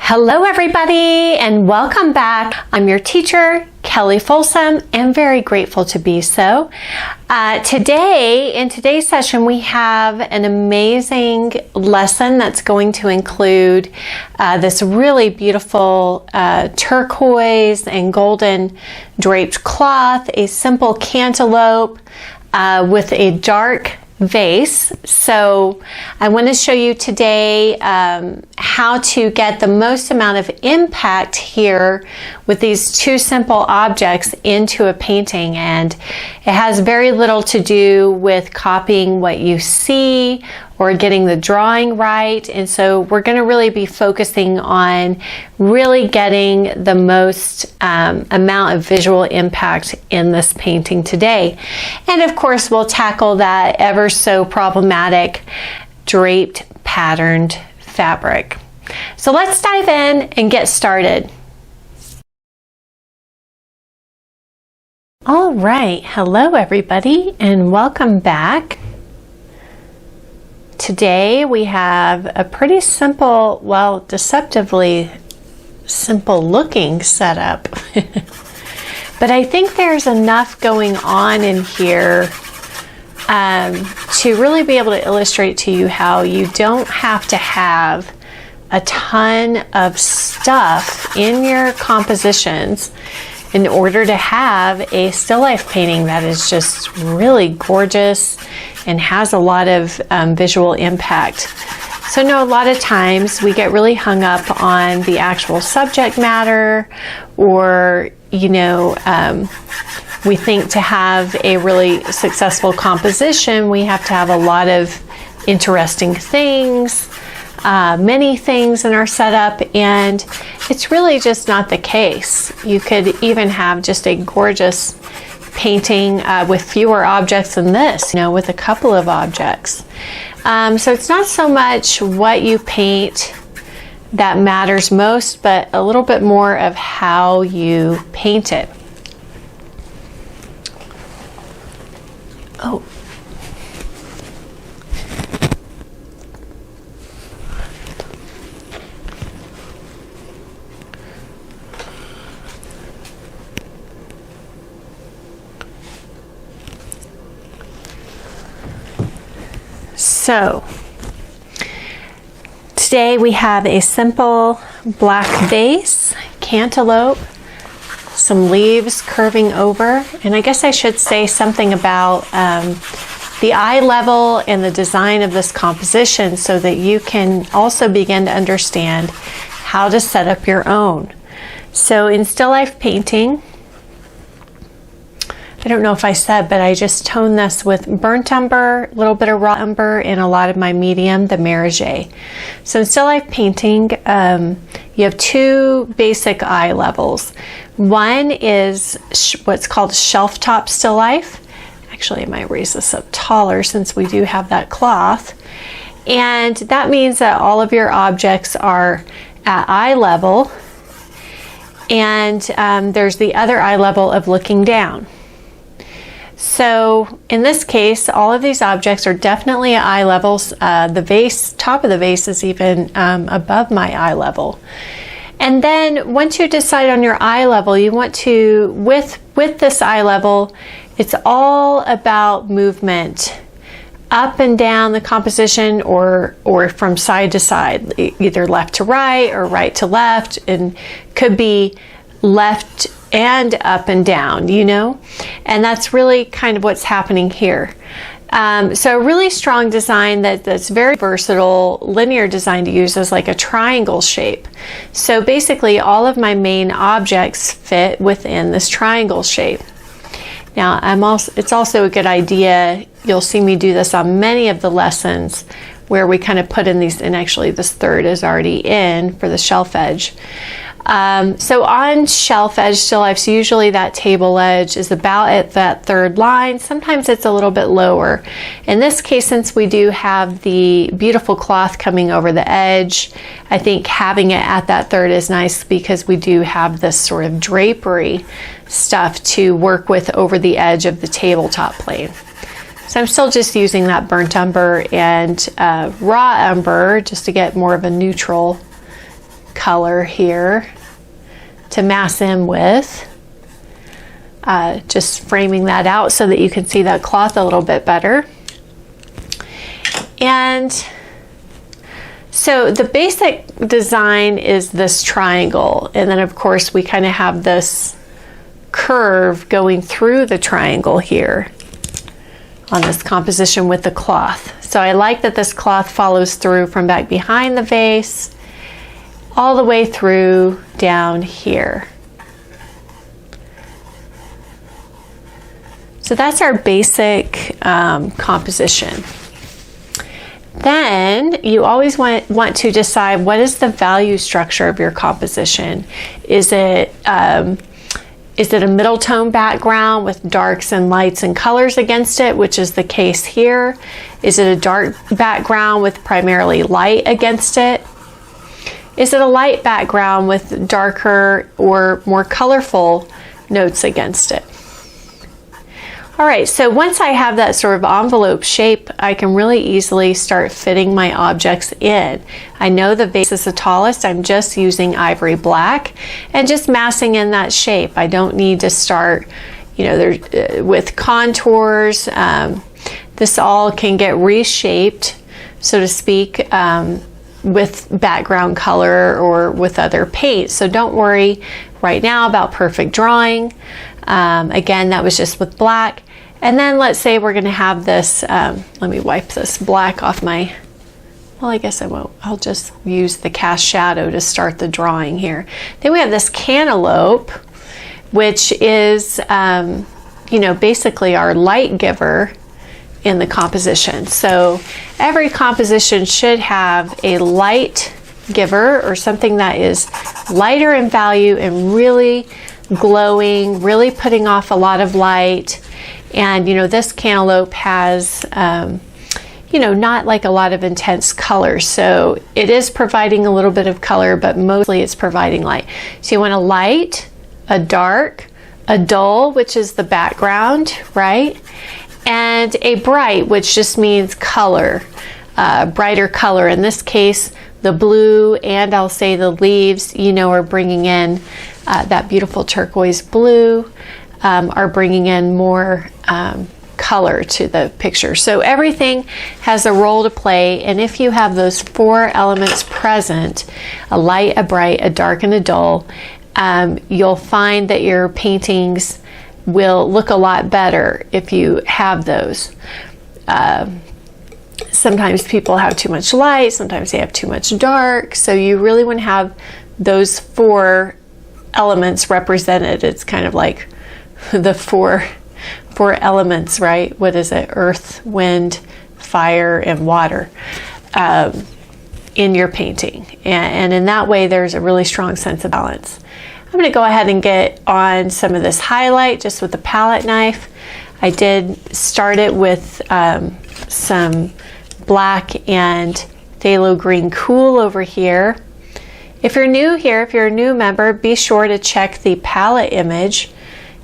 Hello everybody and welcome back. I'm your teacher, Kelli Folsom, and very grateful to be so. In today's session, we have an amazing lesson that's going to include this really beautiful turquoise and golden draped cloth, a simple cantaloupe with a dark vase. So I want to show you today how to get the most amount of impact here with these two simple objects into a painting, and it has very little to do with copying what you see or getting the drawing right. And so we're going to really be focusing on really getting the most amount of visual impact in this painting today. And of course, we'll tackle that ever so problematic draped patterned fabric. So let's dive in and get started. All right, hello everybody and welcome back. Today we have a pretty simple, well, deceptively simple looking setup. But I think there's enough going on in here to really be able to illustrate to you how you don't have to have a ton of stuff in your compositions in order to have a still life painting that is just really gorgeous and has a lot of visual impact. So no, a lot of times we get really hung up on the actual subject matter, or we think to have a really successful composition we have to have a lot of interesting things, many things in our setup, and it's really just not the case. You could even have just a gorgeous painting with fewer objects than this, with a couple of objects. So it's not so much what you paint that matters most, but a little bit more of how you paint it. Oh. So today we have a simple black vase, cantaloupe, some leaves curving over, and I guess I should say something about the eye level and the design of this composition so that you can also begin to understand how to set up your own. So in still life painting, I don't know if I said, but I just toned this with burnt umber, a little bit of raw umber, and a lot of my medium, the Merige. So in still life painting, you have two basic eye levels. One is what's called shelf top still life. Actually, I might raise this up taller since we do have that cloth. And that means that all of your objects are at eye level, and there's the other eye level of looking down. So in this case, all of these objects are definitely at eye levels. The vase, top of the vase is even above my eye level. And then once you decide on your eye level, you want to, with this eye level, it's all about movement up and down the composition, or from side to side, either left to right or right to left, and could be left and up and down, and that's really kind of what's happening here. So a really strong design that's very versatile, linear design to use as like a triangle shape. So basically all of my main objects fit within this triangle shape. Now it's also a good idea, you'll see me do this on many of the lessons where we kind of put in these, and actually this third is already in for the shelf edge. So on shelf edge still lifes, usually that table edge is about at that third line. Sometimes it's a little bit lower. In this case, since we do have the beautiful cloth coming over the edge, I think having it at that third is nice because we do have this sort of drapery stuff to work with over the edge of the tabletop plane. So I'm still just using that burnt umber and raw umber just to get more of a neutral color here to mass in with. Just framing that out so that you can see that cloth a little bit better. And so the basic design is this triangle, and then of course we kind of have this curve going through the triangle here on this composition with the cloth. So I like that this cloth follows through from back behind the vase all the way through down here. So that's our basic composition. Then you always want to decide what is the value structure of your composition. Is it a middle tone background with darks and lights and colors against it, which is the case here? Is it a dark background with primarily light against it? Is it a light background with darker or more colorful notes against it? All right, so once I have that sort of envelope shape, I can really easily start fitting my objects in. I know the vase is the tallest. I'm just using ivory black and just massing in that shape. I don't need to start, with contours. This all can get reshaped, so to speak, with background color or with other paint. So don't worry right now about perfect drawing. Again, that was just with black. And then let's say we're going to have this, let me wipe this black off my, well, I guess I won't. I'll just use the cast shadow to start the drawing here. Then we have this cantaloupe, which is, basically our light giver in the composition. So every composition should have a light giver or something that is lighter in value and really glowing, really putting off a lot of light. And this cantaloupe has not like a lot of intense color, so it is providing a little bit of color, but mostly it's providing light. So you want a light, a dark, a dull, which is the background, right? And a bright, which just means color, brighter color. In this case, the blue, and I'll say the leaves, are bringing in that beautiful turquoise blue, are bringing in more color to the picture. So everything has a role to play, and if you have those four elements present, a light, a bright, a dark, and a dull, you'll find that your paintings will look a lot better if you have those. Sometimes people have too much light, sometimes they have too much dark, so you really want to have those four elements represented. It's kind of like the four elements, right? What is it? Earth, wind, fire, and water in your painting. And in that way, there's a really strong sense of balance. I'm going to go ahead and get on some of this highlight just with the palette knife. I did start it with some black and phthalo green cool over here. If you're new here, if you're a new member, be sure to check the palette image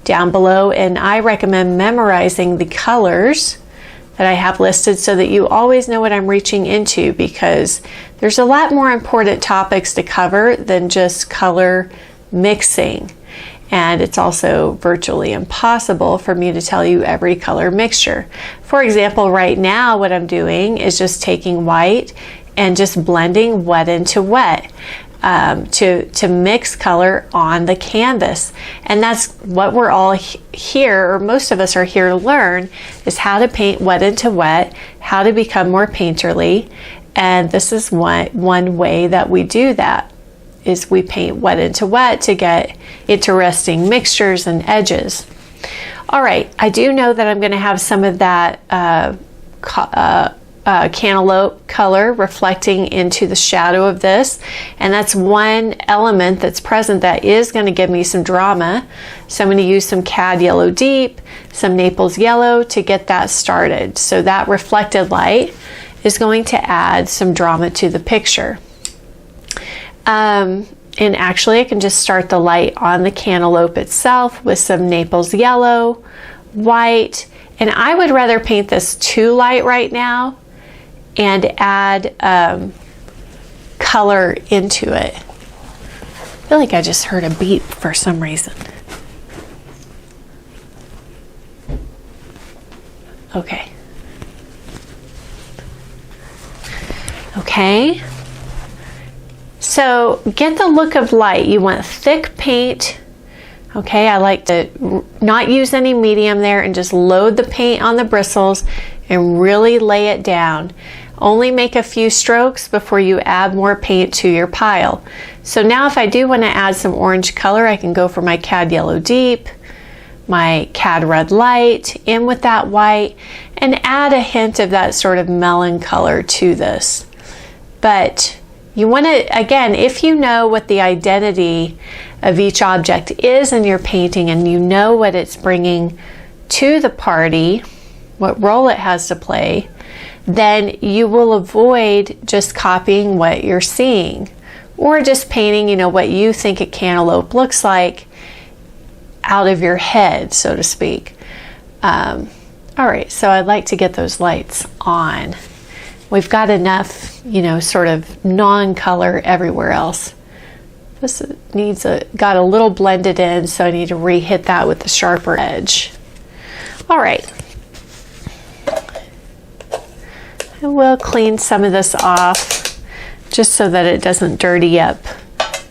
down below, and I recommend memorizing the colors that I have listed so that you always know what I'm reaching into, because there's a lot more important topics to cover than just color mixing. And it's also virtually impossible for me to tell you every color mixture. For example, right now what I'm doing is just taking white and just blending wet into wet to mix color on the canvas. And that's what we're all here, or most of us are here to learn, is how to paint wet into wet, how to become more painterly. And this is one way that we do that, is we paint wet into wet to get interesting mixtures and edges. All right, I do know that I'm going to have some of that cantaloupe color reflecting into the shadow of this, and that's one element that's present that is going to give me some drama. So I'm going to use some Cad Yellow Deep, some Naples Yellow to get that started. So that reflected light is going to add some drama to the picture. And actually I can just start the light on the cantaloupe itself with some Naples Yellow, white, and I would rather paint this too light right now and add color into it. I feel like I just heard a beep for some reason. Okay. Okay. So get the look of light. You want thick paint. Okay, I like to not use any medium there and just load the paint on the bristles and really lay it down. Only make a few strokes before you add more paint to your pile. So now if I do want to add some orange color, I can go for my Cad Yellow Deep, my Cad Red Light, in with that white, and add a hint of that sort of melon color to this. But you want to, again, if you know what the identity of each object is in your painting and you know what it's bringing to the party, what role it has to play, then you will avoid just copying what you're seeing or just painting, you know, what you think a cantaloupe looks like out of your head, so to speak. All right, so I'd like to get those lights on. We've got enough, you know, sort of non-color everywhere else. This needs got a little blended in, so I need to re-hit that with the sharper edge. All right. I will clean some of this off just so that it doesn't dirty up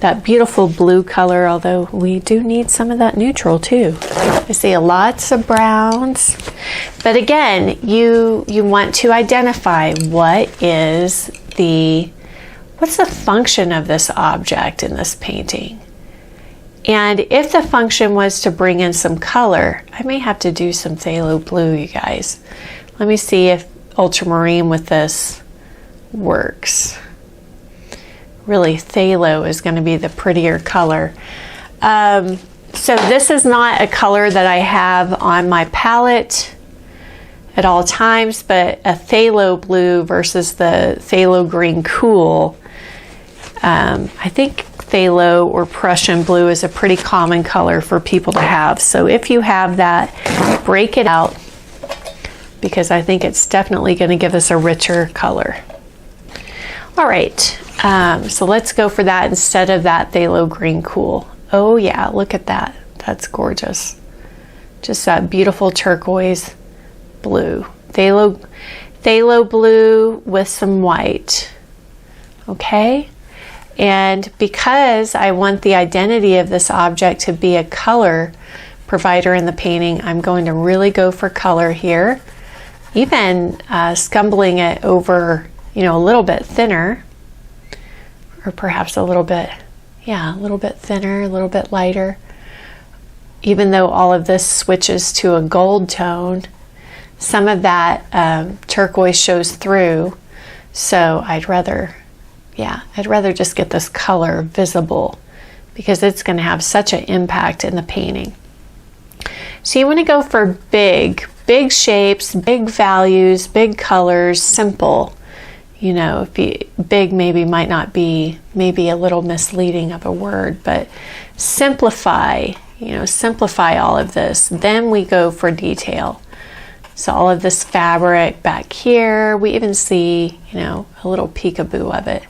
that beautiful blue color, although we do need some of that neutral too. I see lots of browns. But again, you want to identify what's the function of this object in this painting. And if the function was to bring in some color, I may have to do some phthalo blue, you guys. Let me see if ultramarine with this works. Really, phthalo is going to be the prettier color. So this is not a color that I have on my palette at all times, but a phthalo blue versus the phthalo green cool. I think phthalo or Prussian blue is a pretty common color for people to have. So if you have that, break it out, because I think it's definitely going to give us a richer color. All right, so let's go for that instead of that phthalo green cool. Oh yeah, look at that. That's gorgeous. Just that beautiful turquoise blue. Phthalo blue with some white. Okay? And because I want the identity of this object to be a color provider in the painting, I'm going to really go for color here. Even scumbling it over, you know, a little bit thinner, or perhaps a little bit, yeah, a little bit thinner, a little bit lighter. Even though all of this switches to a gold tone, some of that turquoise shows through. So I'd rather just get this color visible because it's going to have such an impact in the painting. So you want to go for big shapes, big values, big colors, simple. You know, big maybe might not be, maybe a little misleading of a word, but simplify, you know, simplify all of this. Then we go for detail. So all of this fabric back here, we even see, you know, a little peekaboo of it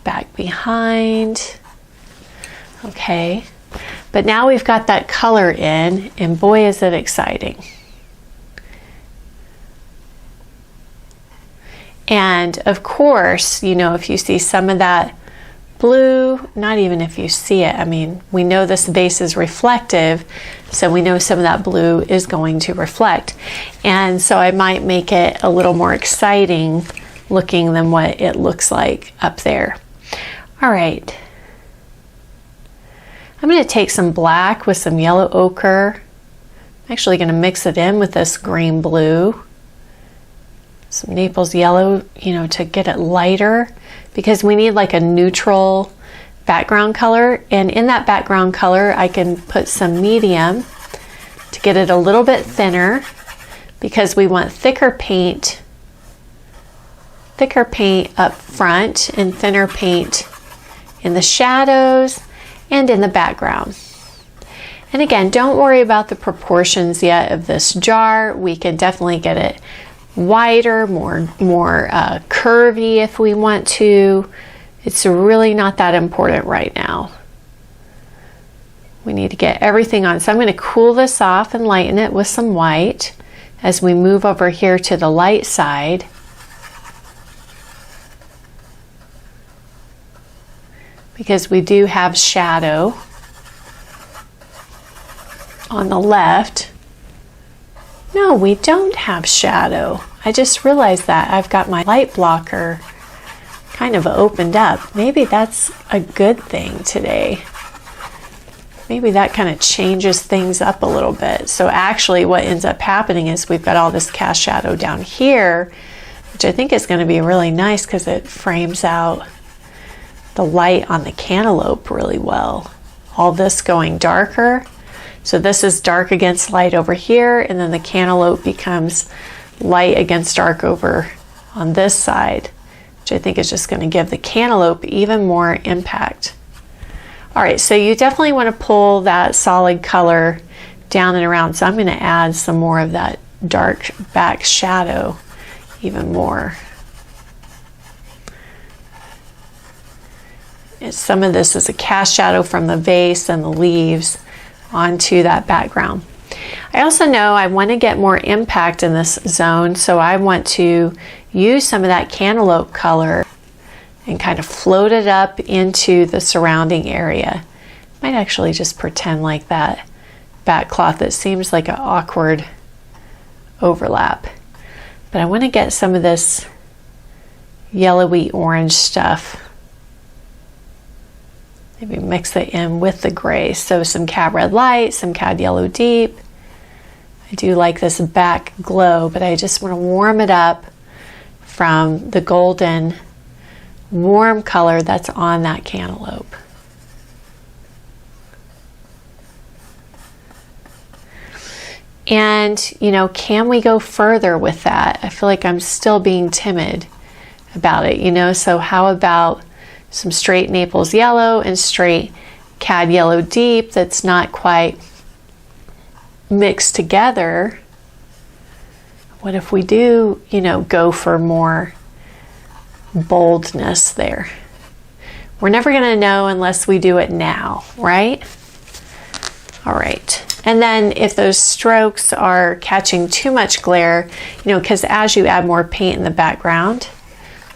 back behind. Okay, but now we've got that color in, and boy is it exciting. And of course, you know, if you see some of that blue, not even if you see it, I mean, we know this vase is reflective, so we know some of that blue is going to reflect. And so I might make it a little more exciting looking than what it looks like up there. All right. I'm going to take some black with some yellow ochre. I'm actually going to mix it in with this green blue. Some Naples yellow, you know, to get it lighter, because we need like a neutral background color. And in that background color, I can put some medium to get it a little bit thinner, because we want thicker paint up front and thinner paint in the shadows and in the background. And again, don't worry about the proportions yet of this jar. We can definitely get it wider, more curvy if we want to. It's really not that important right now. We need to get everything on. So I'm going to cool this off and lighten it with some white as we move over here to the light side. Because we do have shadow on the left. No, we don't have shadow. I just realized that I've got my light blocker kind of opened up. Maybe that's a good thing today. Maybe that kind of changes things up a little bit. So actually what ends up happening is we've got all this cast shadow down here, which I think is going to be really nice because it frames out the light on the cantaloupe really well. All this going darker. So this is dark against light over here, and then the cantaloupe becomes light against dark over on this side, which I think is just going to give the cantaloupe even more impact. All right, so you definitely want to pull that solid color down and around. So I'm going to add some more of that dark back shadow even more. And some of this is a cast shadow from the vase and the leaves onto that background. I also know I want to get more impact in this zone, so I want to use some of that cantaloupe color and kind of float it up into the surrounding area. Might actually just pretend like that back cloth. It seems like an awkward overlap. But I want to get some of this yellowy orange stuff. Maybe mix it in with the gray. So some cad red light, some cad yellow deep. I do like this back glow, but I just want to warm it up from the golden warm color that's on that cantaloupe. And, you know, can we go further with that? I feel like I'm still being timid about it, you know, so how about some straight Naples yellow and straight cad yellow deep that's not quite mixed together? What if we do, you know, go for more boldness there? We're never going to know unless we do it now, right? All right. And then if those strokes are catching too much glare, you know, because as you add more paint in the background,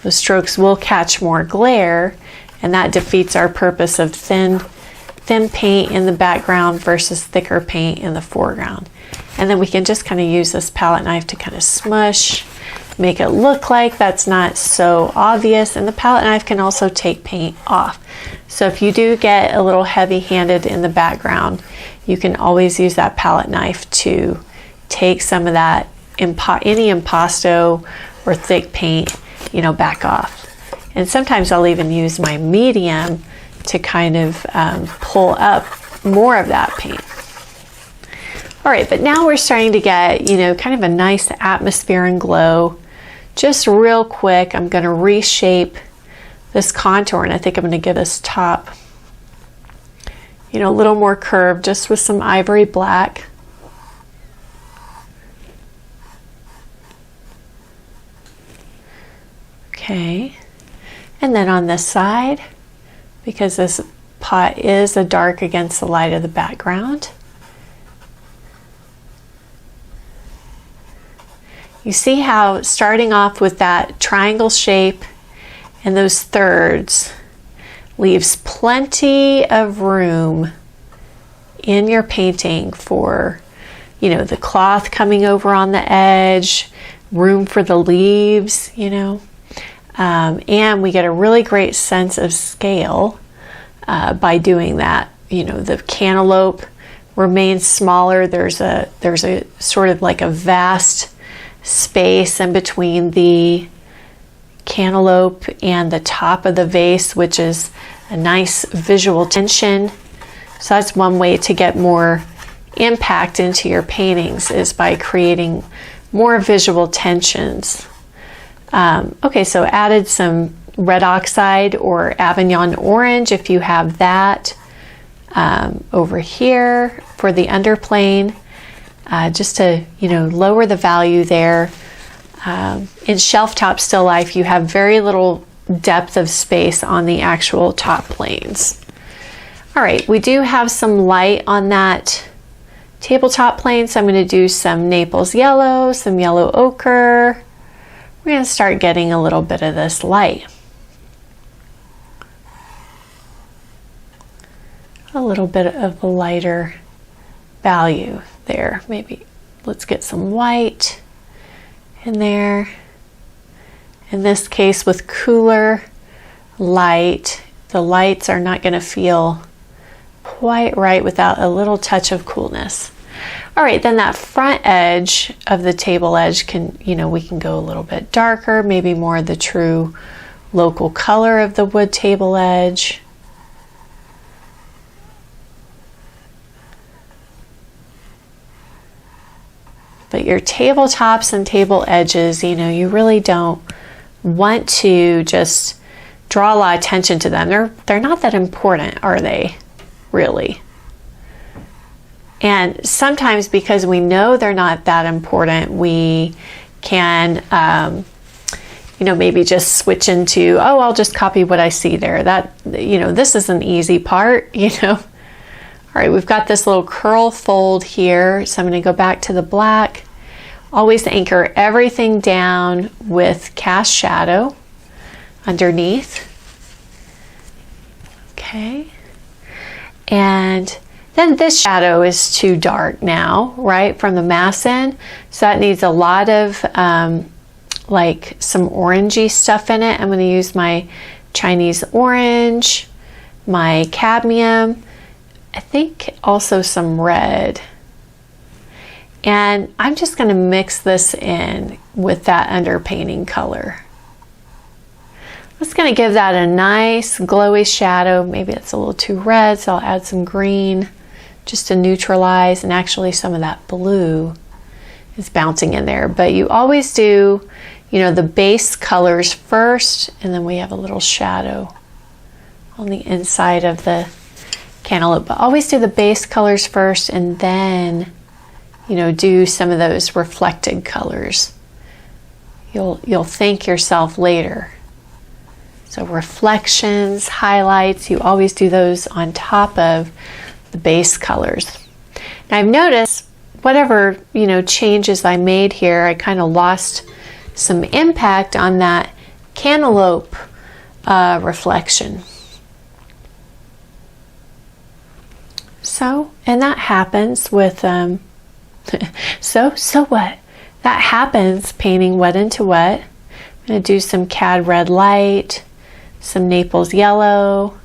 those strokes will catch more glare, and that defeats our purpose of thin paint in the background versus thicker paint in the foreground. And then we can just kind of use this palette knife to kind of smush, make it look like that's not so obvious. And the palette knife can also take paint off. So if you do get a little heavy-handed in the background, you can always use that palette knife to take some of that any impasto or thick paint, you know, back off. And sometimes I'll even use my medium to kind of pull up more of that paint. All right, but now we're starting to get, you know, kind of a nice atmosphere and glow. Just real quick, I'm going to reshape this contour, and I think I'm going to give this top, you know, a little more curve just with some ivory black. Okay, and then on this side, because this pot is a dark against the light of the background, you see how starting off with that triangle shape and those thirds leaves plenty of room in your painting for, you know, the cloth coming over on the edge, room for the leaves, you know. And we get a really great sense of scale by doing that. You know, the cantaloupe remains smaller. There's a sort of like a vast space in between the cantaloupe and the top of the vase, which is a nice visual tension. So that's one way to get more impact into your paintings, is by creating more visual tensions. Okay, so added some red oxide or Avignon orange if you have that over here for the underplane, just to, you know, lower the value there. In shelf top still life, you have very little depth of space on the actual top planes. All right, we do have some light on that tabletop plane, so I'm going to do some Naples yellow, some yellow ochre. We're going to start getting a little bit of this light. A little bit of a lighter value there. Maybe let's get some white in there. In this case, with cooler light, the lights are not going to feel quite right without a little touch of coolness. All right, then that front edge of the table edge can, we can go a little bit darker, maybe more the true local color of the wood table edge. But your tabletops and table edges, you really don't want to just draw a lot of attention to them. They're not that important, are they? Really. And sometimes because we know they're not that important, we can, maybe just switch into, oh, I'll just copy what I see there. That, this is an easy part, All right, we've got this little curl fold here. So I'm going to go back to the black. Always anchor everything down with cast shadow underneath. Okay. And then this shadow is too dark now, right, from the mass end. So that needs a lot of like some orangey stuff in it. I'm going to use my Chinese orange, my cadmium, I think also some red. And I'm just going to mix this in with that underpainting color. I'm just going to give that a nice glowy shadow. Maybe it's a little too red, so I'll add some green just to neutralize, and actually some of that blue is bouncing in there. But you always do, the base colors first, and then we have a little shadow on the inside of the cantaloupe. But always do the base colors first, and then, do some of those reflected colors. You'll thank yourself later. So reflections, highlights, you always do those on top of the base colors. Now I've noticed whatever, changes I made here, I kind of lost some impact on that cantaloupe reflection. So, and that happens with, so what? That happens painting wet into wet. I'm going to do some cad red light, some Naples yellow,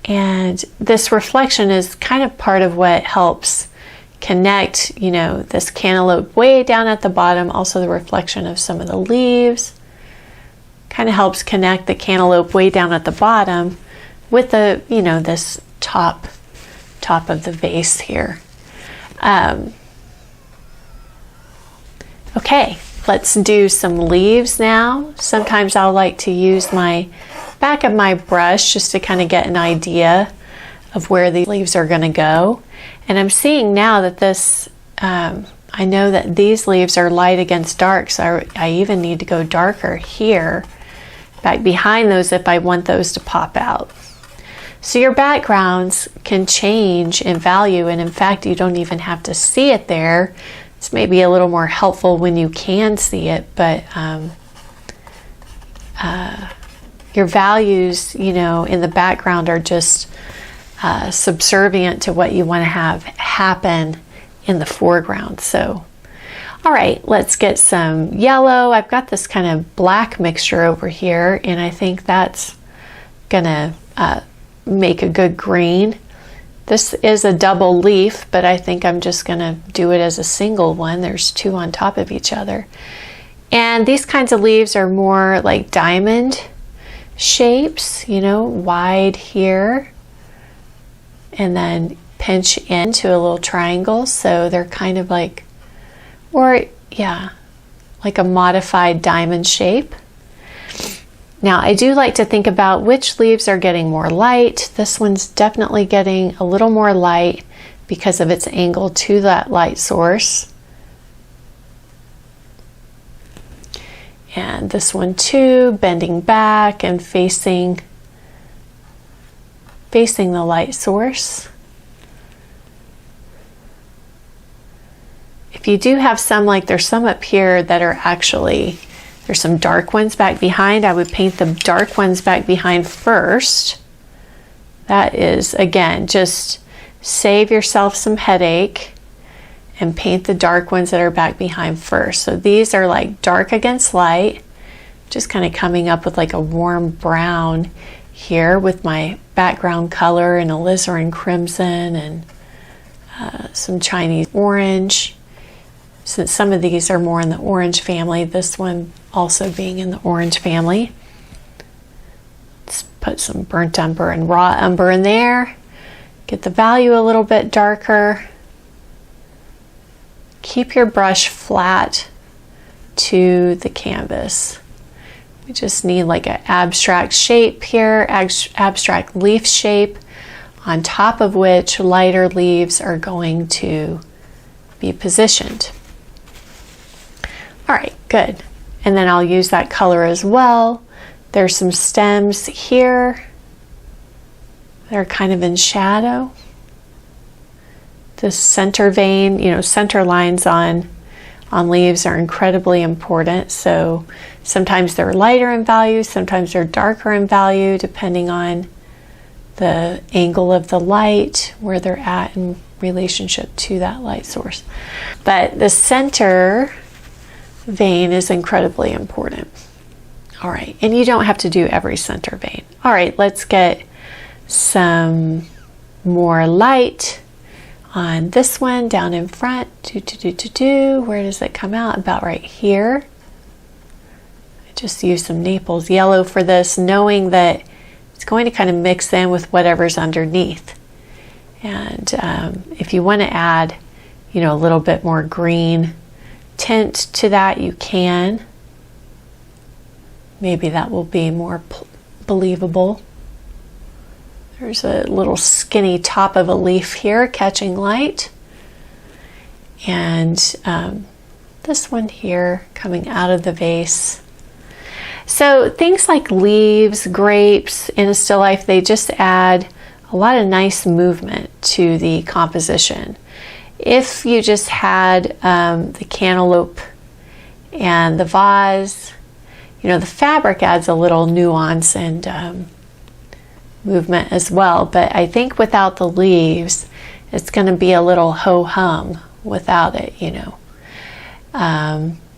and this reflection is kind of part of what helps connect, this cantaloupe way down at the bottom, also the reflection of some of the leaves, kind of helps connect the cantaloupe way down at the bottom with the, this top of the vase here. Okay, let's do some leaves now. Sometimes I'll like to use my back of my brush just to kind of get an idea of where the leaves are going to go. And I'm seeing now that this, I know that these leaves are light against dark, so I even need to go darker here, back behind those if I want those to pop out. So your backgrounds can change in value, and in fact you don't even have to see it there. It's maybe a little more helpful when you can see it, but your values, in the background are just subservient to what you want to have happen in the foreground. So, all right, let's get some yellow. I've got this kind of black mixture over here, and I think that's gonna make a good green. This is a double leaf, but I think I'm just gonna do it as a single one. There's two on top of each other. And these kinds of leaves are more like diamond shapes, wide here, and then pinch into a little triangle. So they're kind of like, like a modified diamond shape. Now I do like to think about which leaves are getting more light. This one's definitely getting a little more light because of its angle to that light source. And this one too, bending back and facing the light source. If you do have some, like there's some up here that are actually, there's some dark ones back behind, I would paint the dark ones back behind first. That is, again, just save yourself some headache and paint the dark ones that are back behind first. So these are like dark against light, just kind of coming up with like a warm brown here with my background color and alizarin crimson and some Chinese orange. Since some of these are more in the orange family, this one also being in the orange family. Let's put some burnt umber and raw umber in there. Get the value a little bit darker. Keep your brush flat to the canvas. We just need like an abstract shape here, abstract leaf shape, on top of which lighter leaves are going to be positioned. All right, good. And then I'll use that color as well. There's some stems here that are kind of in shadow. This center vein, you know, center lines on leaves are incredibly important. So sometimes they're lighter in value, sometimes they're darker in value, depending on the angle of the light, where they're at in relationship to that light source. But the center vein is incredibly important. All right, and you don't have to do every center vein. All right, let's get some more light on this one down in front. Where does it come out? About right here. I just use some Naples yellow for this, knowing that it's going to kind of mix in with whatever's underneath. And if you want to add, you know, a little bit more green tint to that, you can. Maybe that will be more believable. There's a little skinny top of a leaf here catching light. And this one here coming out of the vase. So things like leaves, grapes in a still life, they just add a lot of nice movement to the composition. If you just had the cantaloupe and the vase, you know, the fabric adds a little nuance and movement as well. But I think without the leaves, it's going to be a little ho-hum without it, you know.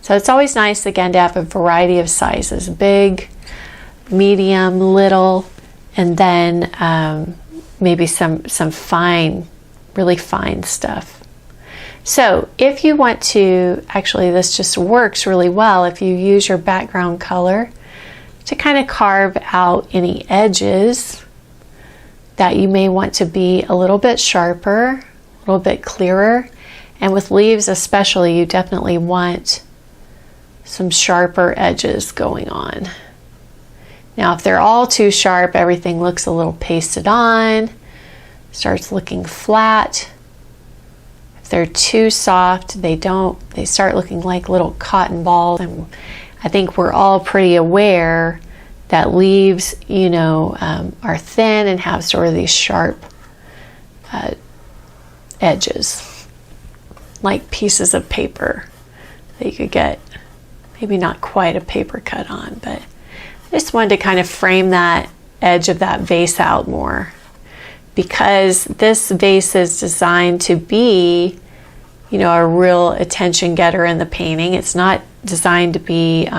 So it's always nice, again, to have a variety of sizes, big, medium, little, and then maybe some fine, really fine stuff. So if you want to, actually this just works really well if you use your background color to kind of carve out any edges that you may want to be a little bit sharper, a little bit clearer. And with leaves especially, you definitely want some sharper edges going on. Now if they're all too sharp, everything looks a little pasted on, starts looking flat. If they're too soft, they start looking like little cotton balls. And I think we're all pretty aware that leaves, you know, are thin and have sort of these sharp edges, like pieces of paper that you could get, maybe not quite a paper cut on, but I just wanted to kind of frame that edge of that vase out more, because this vase is designed to be, you know, a real attention getter in the painting. It's not designed to be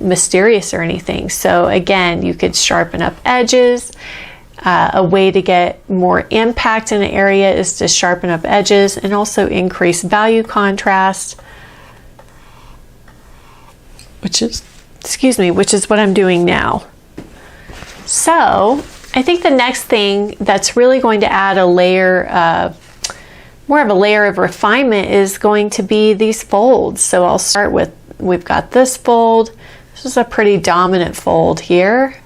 mysterious or anything. So again, you could sharpen up edges. A way to get more impact in an area is to sharpen up edges and also increase value contrast, which is what I'm doing now. So I think the next thing that's really going to add a layer, more of a layer of refinement, is going to be these folds. So I'll start with, we've got this fold. This is a pretty dominant fold here.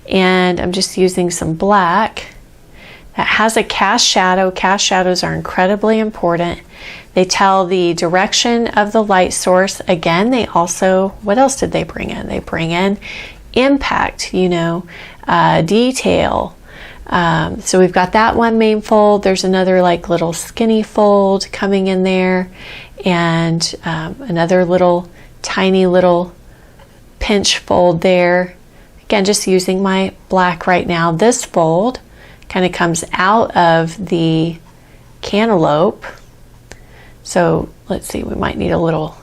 And I'm just using some black that has a cast shadow. Cast shadows are incredibly important They tell the direction of the light source. Again, they also, what else did they bring in? They bring in impact, you know, detail. So we've got that one main fold. There's another like little skinny fold coming in there, and another little tiny little pinch fold there. Again, just using my black right now. This fold kind of comes out of the cantaloupe. So let's see, we might need a little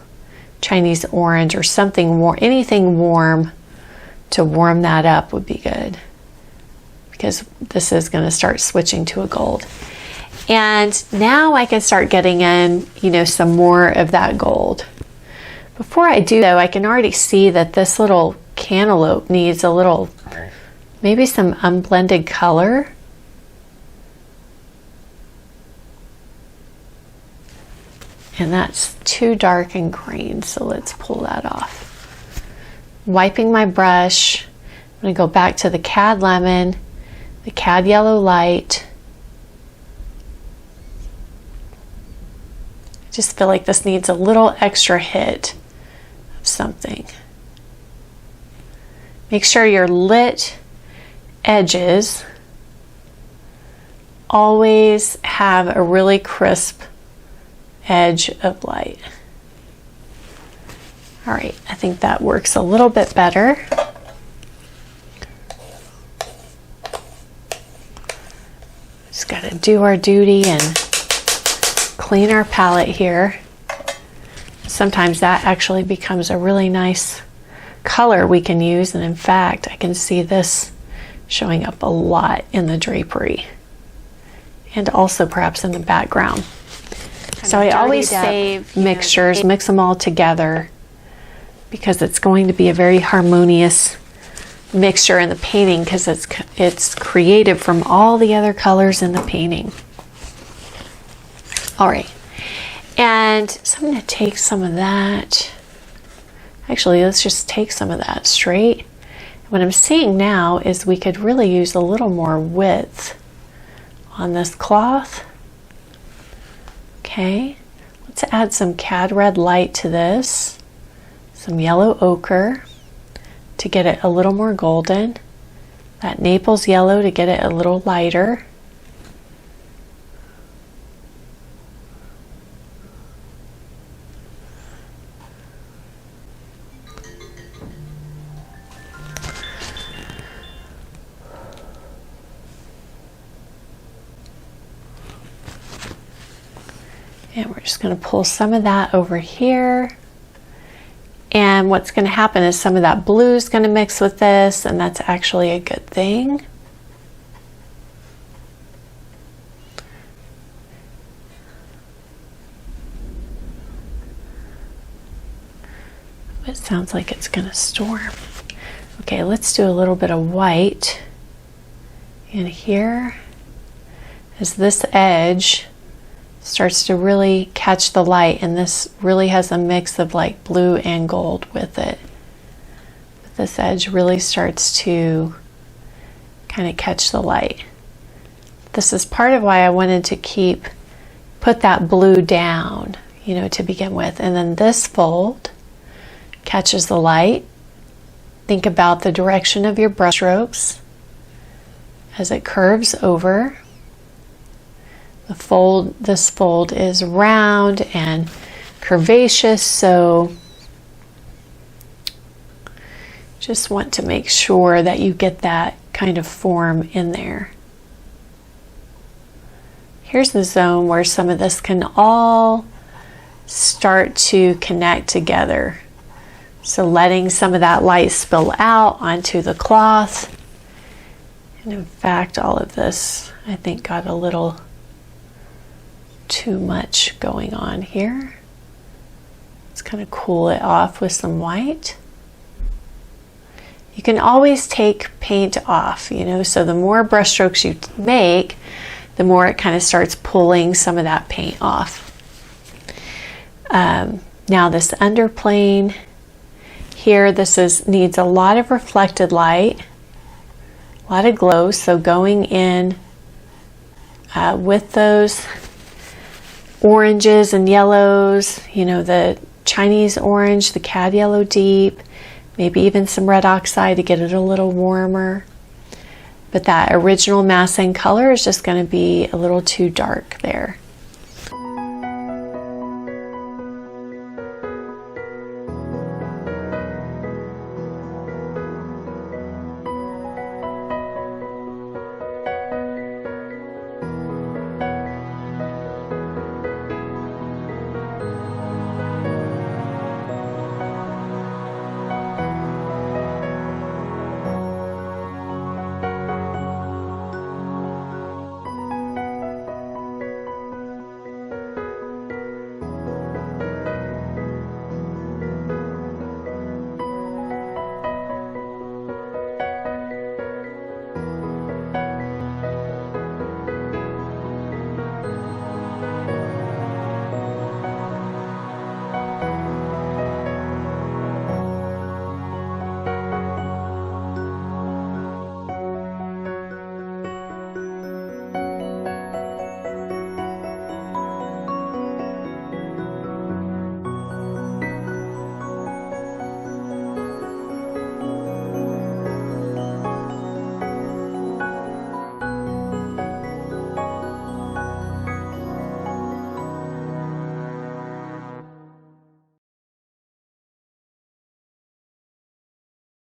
Chinese orange or something warm, anything warm to warm that up would be good, because this is going to start switching to a gold. And now I can start getting in, you know, some more of that gold. Before I do though, I can already see that this little cantaloupe needs a little, maybe some unblended color. And that's too dark and green, so let's pull that off. Wiping my brush, I'm going to go back to the cad lemon, the cad yellow light. I just feel like this needs a little extra hit of something. Make sure your lit edges always have a really crisp edge of light. All right, I think that works a little bit better. Just got to do our duty and clean our palette here. Sometimes that actually becomes a really nice color we can use, and in fact, I can see this showing up a lot in the drapery and also perhaps in the background. So I always save mixtures, mix them all together, because it's going to be a very harmonious mixture in the painting, because it's created from all the other colors in the painting. All right, and so I'm going to take some of that. Actually, let's just take some of that straight. What I'm seeing now is we could really use a little more width on this cloth. Okay, let's add some cad red light to this, some yellow ochre to get it a little more golden, that Naples yellow to get it a little lighter. And we're just going to pull some of that over here. And what's going to happen is some of that blue is going to mix with this, and that's actually a good thing. It sounds like it's going to storm. Okay, let's do a little bit of white in here as this edge starts to really catch the light, and this really has a mix of like blue and gold with it. But this edge really starts to kind of catch the light. This is part of why I wanted to put that blue down, you know, to begin with. And then this fold catches the light. Think about the direction of your brush strokes as it curves over. This fold is round and curvaceous, so just want to make sure that you get that kind of form in there. Here's the zone where some of this can all start to connect together. So letting some of that light spill out onto the cloth. And in fact, all of this, I think, got a little too much going on here. Let's kind of cool it off with some white. You can always take paint off, you know, so the more brush strokes you make, the more it kind of starts pulling some of that paint off. Now this underplane here, needs a lot of reflected light, a lot of glow, so going in with those oranges and yellows, you know, the Chinese orange, the cad yellow deep, maybe even some red oxide to get it a little warmer. But that original massing color is just going to be a little too dark there.